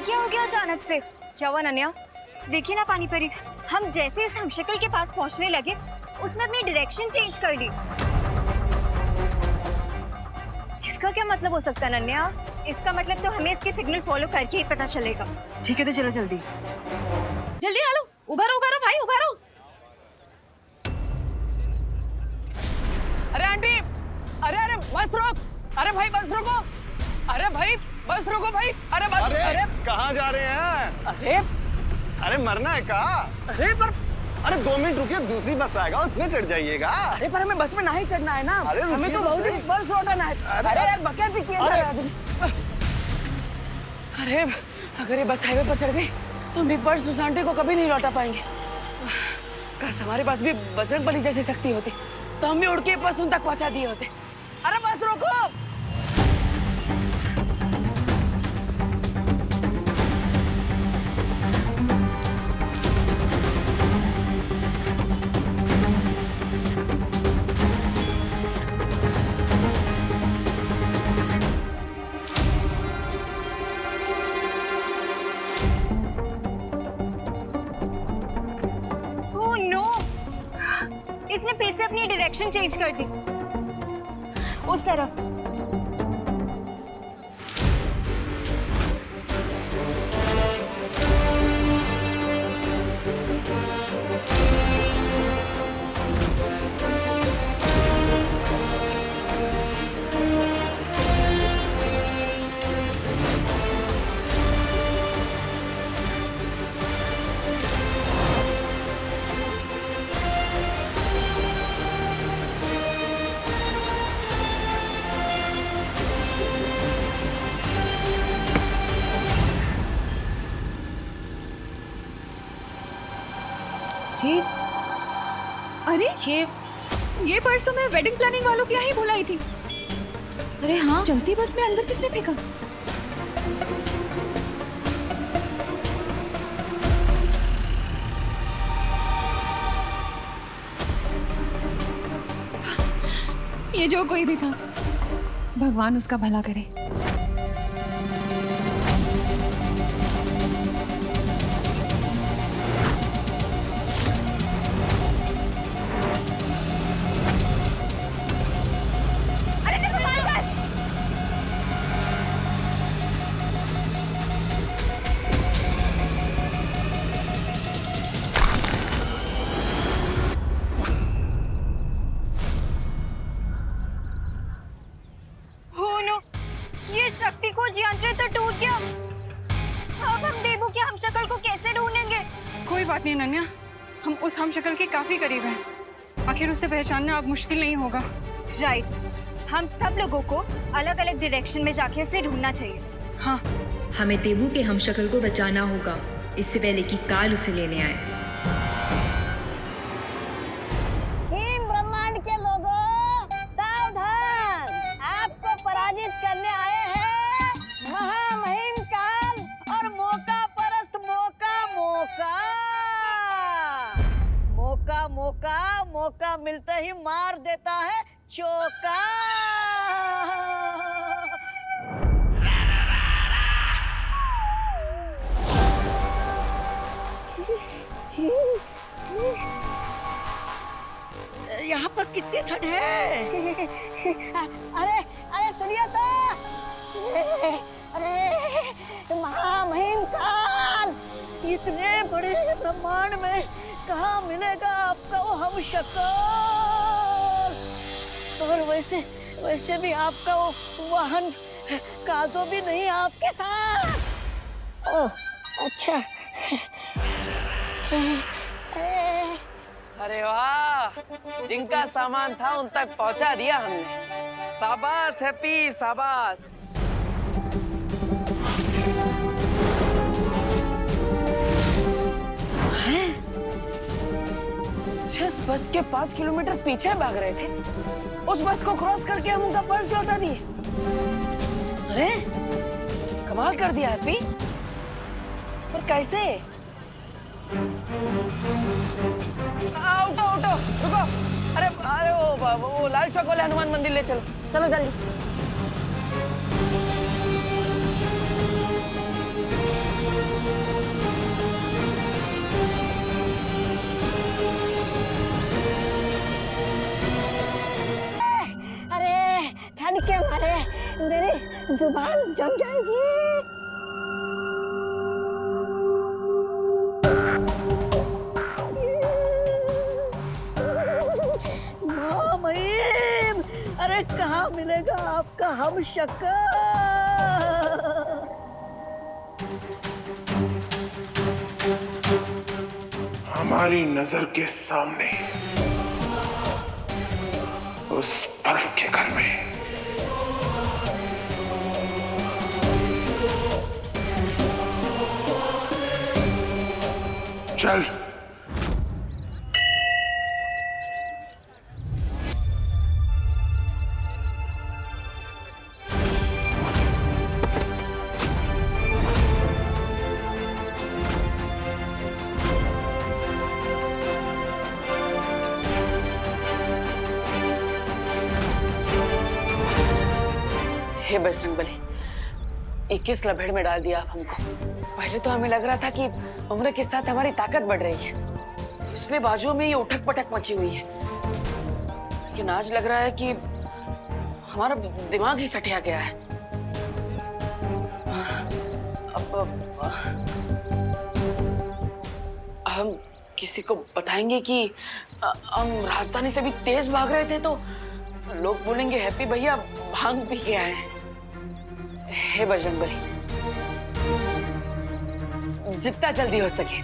क्या हो गया अचानक से? क्या हुआ नन्या? देखिए ना पानी परी, हम जैसे इस हमशक्ल के पास पहुंचने लगे उसने अपनी डायरेक्शन चेंज कर ली। इसका क्या मतलब हो सकता है नन्या? इसका मतलब तो हमें इसके सिग्नल फॉलो करके ही पता चलेगा। ठीक है तो चलो जल्दी जल्दी आ लो, उबारो उबारो भाई उबारो। अरे आंटी, अरे अरे बस रोक, अरे भाई बस रोको, अरे भाई बस रोको भाई, अरे बस, अरे कहाँ जा रहे हैं? अरे अरे मरना है कहा? अरे पर अरे 2 मिनट रुकिए, दूसरी बस आएगा उसमें चढ़ जाइएगा। अरे पर हमें बस में नहीं चढ़ना है ना, अरे हमें तो बहुत ही बस लौटाना है। अरे यार बकैत भी किया जा रहा है। अरे अगर ये बस हाईवे पर चढ़ गई तो हम भी पर्स उस आंटी को कभी नहीं लौटा पाएंगे। काश हमारे पास भी बजरंगबली जैसी शक्ति होती तो हम भी उड़ के बस उन तक पहुंचा दिए होते। अरे बस रोको। ओह नो, इसने फिर से अपनी डायरेक्शन चेंज कर दी उस तरफ। ये अरे ये पर्स तो मैं वेडिंग प्लानिंग वालों के यहाँ ही भुलाई थी। अरे हाँ, चलती बस में अंदर किसने फेंका? ये जो कोई भी था, भगवान उसका भला करे। शक्ति को यंत्र तो टूट गया। अब हम देवू के हमशक्ल को कैसे ढूंढेंगे? कोई बात नहीं नन्या, हम उस हमशक्ल के काफी करीब हैं। आखिर उसे पहचानना अब मुश्किल नहीं होगा। राइट, हम सब लोगों को अलग अलग डायरेक्शन में जाके उसे ढूंढना चाहिए। हाँ, हमें देवू के हमशक्ल को बचाना होगा इससे पहले कि काल उसे लेने आए। ब्रह्मांड के लोगों सावधान, आपको पराजित करने आए हैं महामहिम काल और मौका परस्त मौका मौका मौका मौका मिलते ही मार देता है चौका। यहाँ पर कितनी ठंड है। अरे अरे सुनिए तो, अरे महामहिम काल, इतने बड़े ब्रह्मांड में कहाँ मिलेगा आपका वो हमशक्ल? और वैसे भी आपका वो वाहन काजो भी नहीं आपके साथ। ओह अच्छा। अरे वाह, जिनका सामान था उन तक पहुंचा दिया हमने। शाबाश हैप्पी, शाबाश। जिस बस के 5 किलोमीटर पीछे भाग रहे थे, उस बस को क्रॉस करके हम उनका पर्स लौटा दिए। अरे कमाल कर दिया हैप्पी। पर कैसे? उठो उठो, रुको। अरे अरे वो लाल चौक वाले हनुमान मंदिर ले चलो, चलो जल्दी। जुबान जम जाएगी। मामहीम, अरे कहाँ मिलेगा आपका हमशक्ल? हमारी नजर के सामने उस बर्फ के घर में चल। हे बजरंगबली, 21 लभेड़ में डाल दिया आप हमको। पहले तो हमें लग रहा था कि उम्र के साथ हमारी ताकत बढ़ रही है, इसलिए बाजुओं में ये उठक पटक मची हुई है। लेकिन आज लग रहा है कि हमारा दिमाग ही सटिया गया है। अब हम किसी को बताएंगे कि हम राजधानी से भी तेज भाग रहे थे तो लोग बोलेंगे हैप्पी भैया भांग पी के आए हैं। हे बजरंगबली, जितना जल्दी हो सके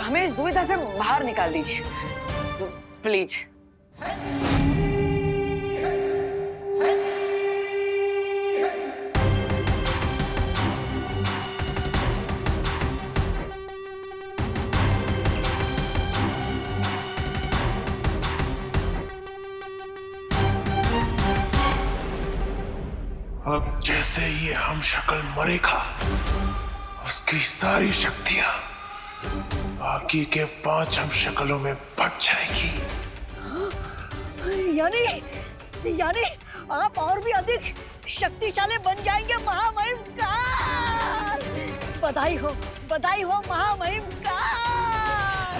हमें इस दुविधा से बाहर निकाल दीजिए, तो प्लीज। अब जैसे ये हमशक्ल मरेगा, उसकी सारी शक्तियां बाकी के 5 हमशक्लों में बट जाएगी। यानी आप और भी अधिक शक्तिशाली बन जाएंगे महामहिम काल। बधाई हो महामहिम काल।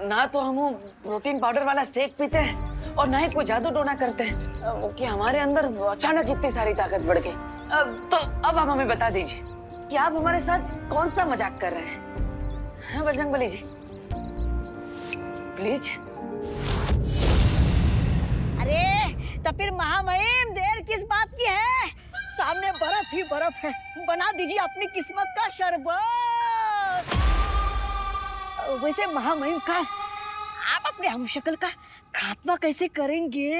ना तो हम प्रोटीन पाउडर वाला शेक पीते हैं और ना ही कोई जादू टोना करते हैं कि हमारे अंदर अचानक इतनी सारी ताकत बढ़ गई। तो अब आप हमें बता दीजिए कि आप हमारे साथ कौन सा मजाक कर रहे हैं? हाँ बजरंगबली जी, प्लीज। अरे तो फिर महामहिम देर किस बात की है? सामने बर्फ ही बर्फ है, बना दीजिए अपनी किस्मत का शरबत। वैसे महामहिम का आप अपने हमशक्ल का खात्मा कैसे करेंगे?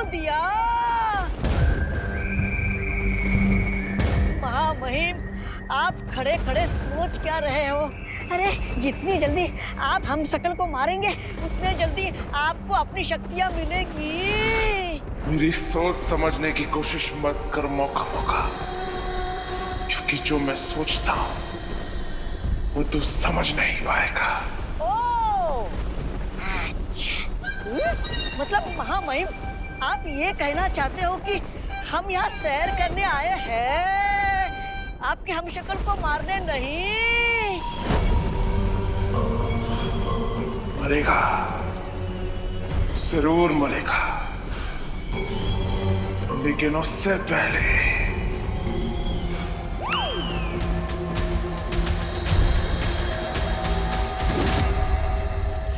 दिया। महामहिम, आप खड़े खड़े सोच क्या रहे हो? अरे जितनी जल्दी आप हम शकल को मारेंगे उतने जल्दी आपको अपनी शक्तियां मिलेगी। मेरी सोच समझने की कोशिश मत कर मौका, क्योंकि जो मैं सोचता हूँ वो तू समझ नहीं पाएगा। ओ, अच्छा। मतलब महामहिम, आप ये कहना चाहते हो कि हम यहाँ सैर करने आए हैं, आपके हमशक्ल को मारने नहीं? मरेगा, जरूर मरेगा, लेकिन उससे पहले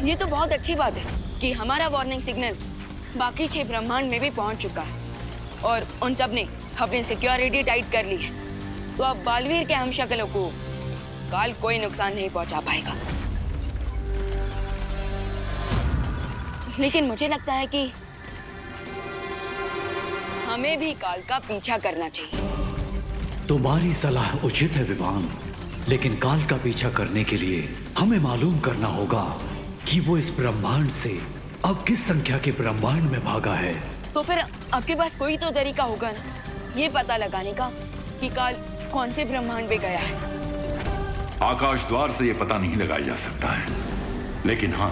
ये तो बहुत अच्छी बात है कि हमारा वार्निंग सिग्नल बाकी 6 ब्रह्मांड में भी पहुंच चुका है और उन सब ने अपनी सिक्योरिटी टाइट कर ली है। तो अब बालवीर के हमशक्लों को काल कोई नुकसान नहीं पहुंचा पाएगा। लेकिन मुझे लगता है कि हमें भी काल का पीछा करना चाहिए। तुम्हारी सलाह उचित है विमान, लेकिन काल का पीछा करने के लिए हमें मालूम करना होगा कि वो इस ब्रह्मांड से अब किस संख्या के ब्रह्मांड में भागा है। तो फिर आपके पास कोई तो तरीका होगा ना, ये पता लगाने का कि काल कौन से ब्रह्मांड में गया है। आकाश द्वार से ये पता नहीं लगाया जा सकता है, लेकिन हाँ,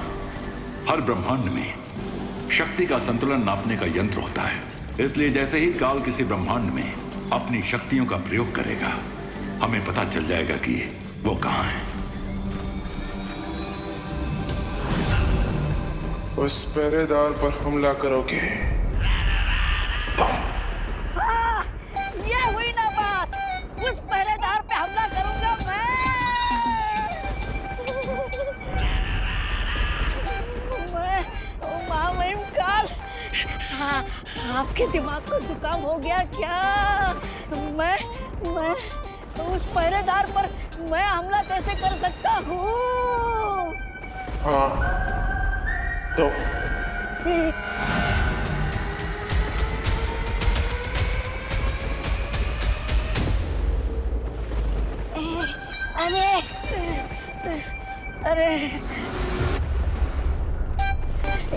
हर ब्रह्मांड में शक्ति का संतुलन नापने का यंत्र होता है। इसलिए जैसे ही काल किसी ब्रह्मांड में अपनी शक्तियों का प्रयोग करेगा, हमें पता चल जाएगा कि वो कहाँ है। उस पहरेदार पर हमला करोगे तुम। हाँ, ये हुई ना बात। उस पहरेदार पे हमला करूंगा मैं महामहिम काल। हाँ, आपके दिमाग को जुकाम हो गया क्या? मैं उस पहरेदार पर मैं हमला कैसे कर सकता हूँ? हाँ तो अरे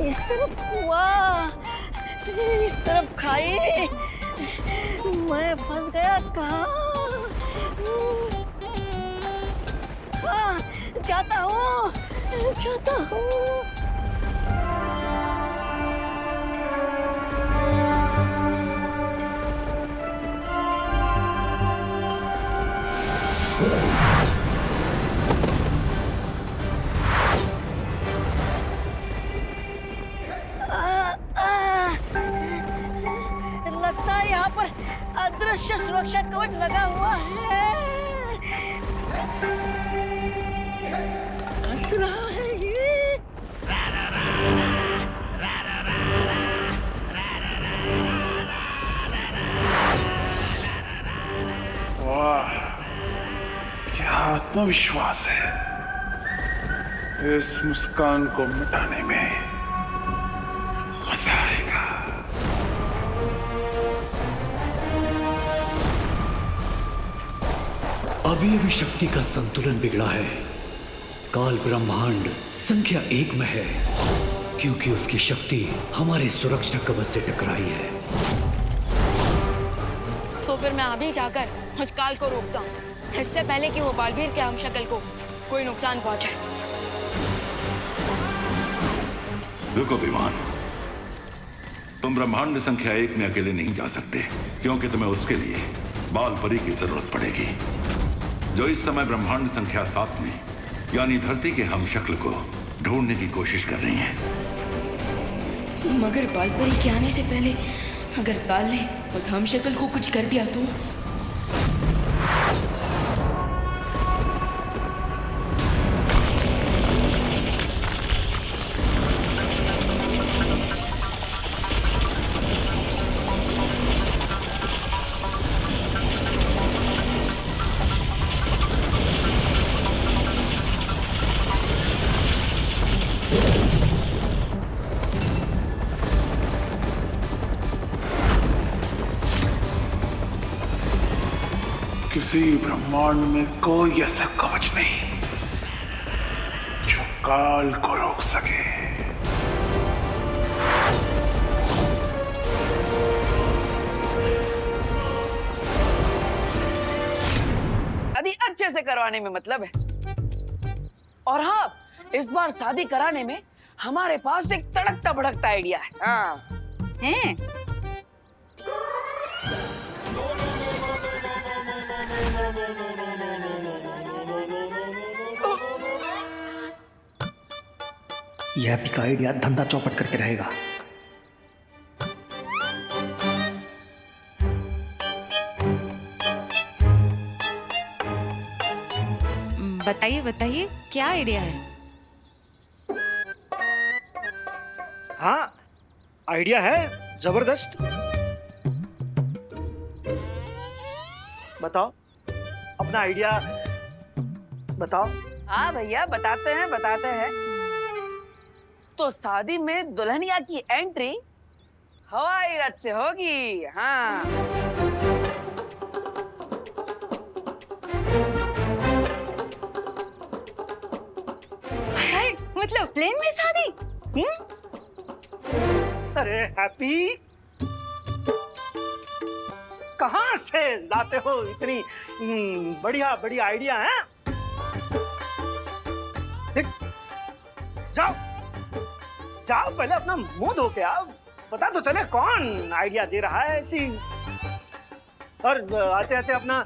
इस तरफ हुआ, इस तरफ खाई, मैं फंस गया कहाँ? हाँ, जाता हूँ। लगता है यहाँ पर अदृश्य सुरक्षा कवच लगा हुआ है। हंस रहा है ये। वाह, क्या आत्मविश्वास है। इस मुस्कान को मिटाने में मजा आएगा। अभी शक्ति का संतुलन बिगड़ा है। काल ब्रह्मांड संख्या 1 में है, क्योंकि उसकी शक्ति हमारे सुरक्षा कवच से टकराई है। तो फिर मैं अभी जाकर उस काल को रोकता हूँ, इससे पहले कि वो बालवीर के हमशक्ल को कोई नुकसान पहुंचाए। रुको विमान, तुम ब्रह्मांड संख्या 1 में अकेले नहीं जा सकते, क्योंकि तुम्हें उसके लिए बाल परी की जरूरत पड़ेगी, जो इस समय ब्रह्मांड संख्या 7 में यानी धरती के हमशक्ल को ढूंढने की कोशिश कर रही हैं। मगर बाल परी के आने से पहले अगर काल ने उस हमशक्ल को कुछ कर दिया तो? किसी ब्रह्मांड में कोई ऐसा कवच नहीं काल को रोक सके। शादी अच्छे से करवाने में मतलब है। और हाँ, इस बार शादी कराने में हमारे पास एक तड़कता भड़कता आइडिया है। हाँ हैं? यह भी का आइडिया धंधा चौपट करके रहेगा। बताइए बताइए क्या आइडिया है? हाँ, आइडिया है जबरदस्त। बताओ अपना आइडिया बताओ। हाँ भैया, बताते हैं। तो शादी में दुल्हनिया की एंट्री हवाई रथ से होगी। हाँ हाय, मतलब प्लेन में शादी? अरे हैप्पी, कहाँ से लाते हो इतनी बढ़िया बढ़िया आइडिया है? जाओ जाओ, पहले अपना मुंह धो के आओ, पता तो चले कौन आइडिया दे रहा है ऐसी। और आते आते अपना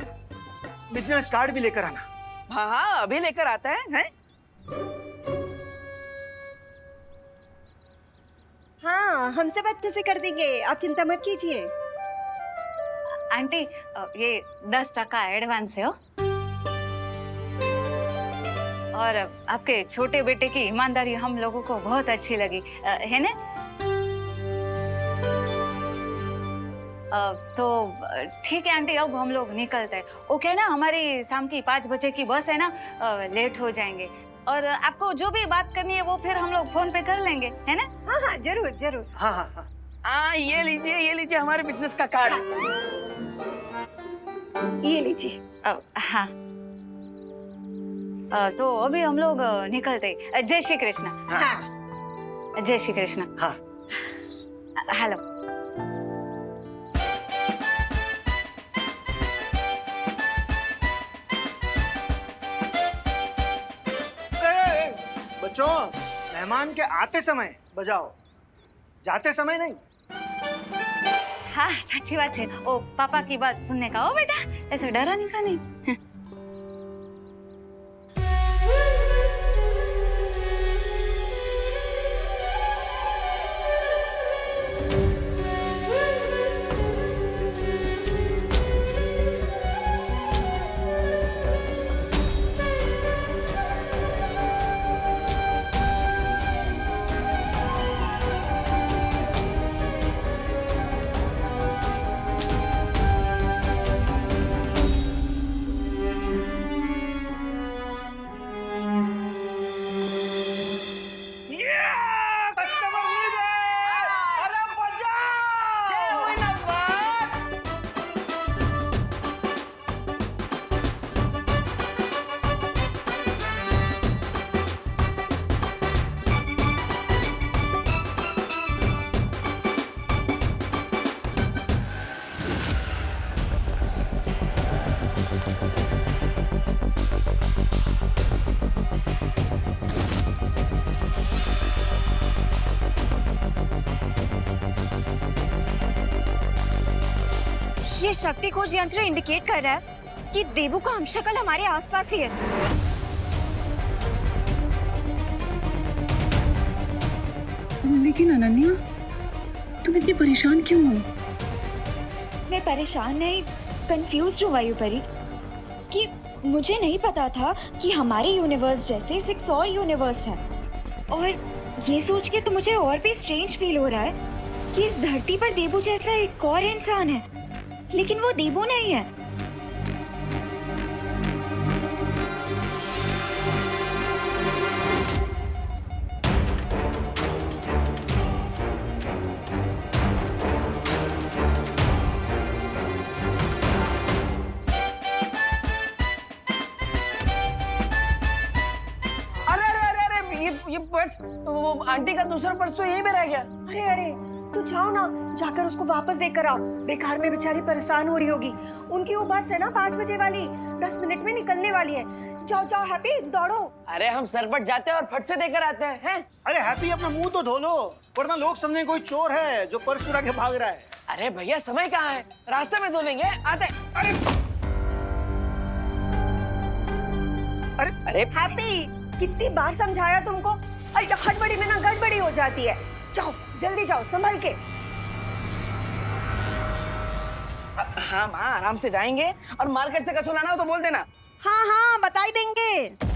बिजनेस कार्ड भी लेकर आना। हाँ, अभी लेकर आते हैं। हाँ, हम सब अच्छे से कर देंगे, आप चिंता मत कीजिए। आंटी, ये 10% एडवांस है। और आपके छोटे बेटे की ईमानदारी हम लोगों को बहुत अच्छी लगी, है ना? तो ठीक है आंटी, अब हम लोग निकलते हैं। ओके ना, हमारी शाम की 5 बजे की बस है ना, लेट हो जाएंगे। और आपको जो भी बात करनी है वो फिर हम लोग फोन पे कर लेंगे, है ना? हाँ हाँ, जरूर जरूर। हाँ हाँ हाँ। हाँ, ये लीजिए हमारे बिजनेस का कार्ड। ये लीजिए। हाँ, तो अभी हम लोग निकलते। जय श्री कृष्ण। हाँ। जय श्री कृष्ण। हाँ। हेलो। बच्चों, मेहमान के आते समय बजाओ, जाते समय नहीं। हाँ, सच्ची बात है। ओ पापा की बात सुनने का। ओ बेटा, ऐसे डराने का नहीं। ये शक्ति खोज यंत्र इंडिकेट कर रहा है कि देबू का हमशक्ल हमारे आसपास ही है। लेकिन अनन्या, तुम इतनी परेशान क्यों हो? मैं परेशान नहीं, कंफ्यूज हूँ वायुपरी, कि मुझे नहीं पता था कि हमारे यूनिवर्स जैसे एक और यूनिवर्स है। और ये सोच के तो मुझे और भी स्ट्रेंज फील हो रहा है कि इस धरती पर देबू जैसा एक और इंसान है, लेकिन वो देबू नहीं है। पर्स, वो आंटी का दूसरा पर्स तो यहीं पे रह गया। अरे अरे, तू जाओ ना, जाकर उसको वापस देकर आओ। बेकार में बेचारी परेशान हो रही होगी। उनकी वो बस है ना 5 बजे वाली, 10 मिनट में निकलने वाली है। जाओ जाओ हैप्पी, दौड़ो। अरे हम सरपट जाते हैं और फट से देकर आते हैं। अरे हैप्पी, अपना मुंह तो धो लो, वरना लोग समझेंगे कोई चोर है जो पर्स चुरा के भाग रहा है। अरे भैया समय कहाँ है, रास्ते में धो लेंगे, आते। अरे अरे अरे हैप्पी, कितनी बार समझाया तुमको? अरे हड़बड़ी में ना गड़बड़ी हो जाती है। जाओ जल्दी जाओ, संभल के। हाँ माँ, आराम से जाएंगे, और मार्केट से कचौड़ा लाना हो तो बोल देना। हाँ हाँ, बता ही देंगे।